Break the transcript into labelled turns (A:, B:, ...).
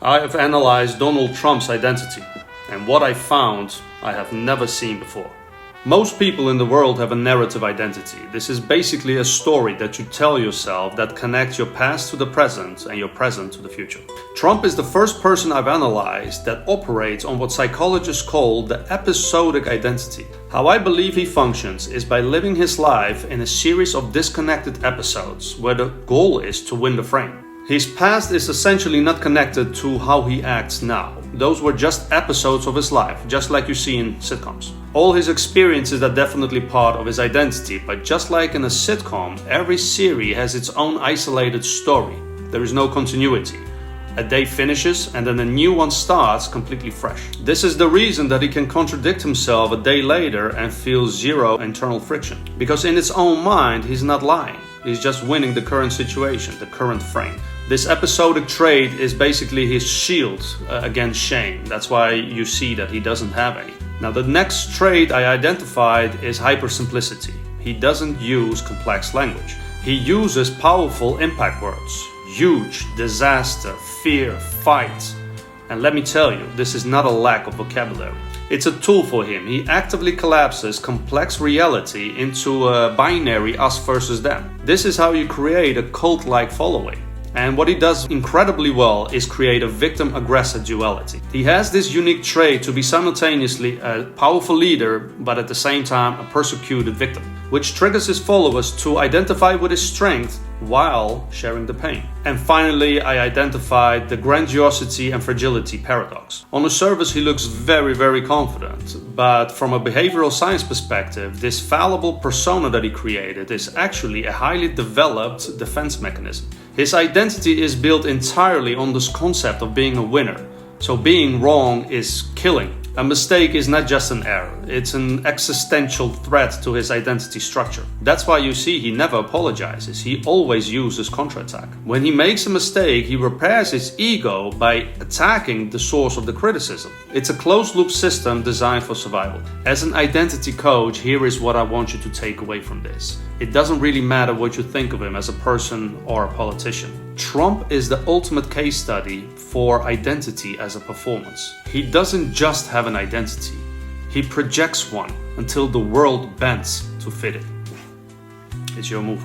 A: I have analyzed Donald Trump's identity, and what I found I have never seen before. Most people in the world have a narrative identity. This is basically a story that you tell yourself that connects your past to the present and your present to the future. Trump is the first person I've analyzed that operates on what psychologists call the episodic identity. How I believe he functions is by living his life in a series of disconnected episodes where the goal is to win the frame. His past is essentially not connected to how he acts now. Those were just episodes of his life, just like you see in sitcoms. All his experiences are definitely part of his identity, but just like in a sitcom, every series has its own isolated story. There is no continuity. A day finishes and then a new one starts completely fresh. This is the reason that he can contradict himself a day later and feel zero internal friction. Because in his own mind, he's not lying. He's just winning the current situation, the current frame. This episodic trait is basically his shield against shame. That's why you see that he doesn't have any. Now, the next trait I identified is hypersimplicity. He doesn't use complex language. He uses powerful impact words. Huge, disaster, fear, fight. And let me tell you, this is not a lack of vocabulary. It's a tool for him. He actively collapses complex reality into a binary us versus them. This is how you create a cult-like following. And what he does incredibly well is create a victim-aggressor duality. He has this unique trait to be simultaneously a powerful leader, but at the same time a persecuted victim, which triggers his followers to identify with his strength while sharing the pain. And finally, I identified the grandiosity and fragility paradox. On the surface, he looks very confident, but from a behavioral science perspective, this fallible persona that he created is actually a highly developed defense mechanism. His identity is built entirely on this concept of being a winner. So being wrong is killing. A mistake is not just an error, it's an existential threat to his identity structure. That's why you see he never apologizes, he always uses counterattack. When he makes a mistake, he repairs his ego by attacking the source of the criticism. It's a closed-loop system designed for survival. As an identity coach, here is what I want you to take away from this. It doesn't really matter what you think of him as a person or a politician. Trump is the ultimate case study for identity as a performance. He doesn't just have an identity, he projects one until the world bends to fit it. It's your move.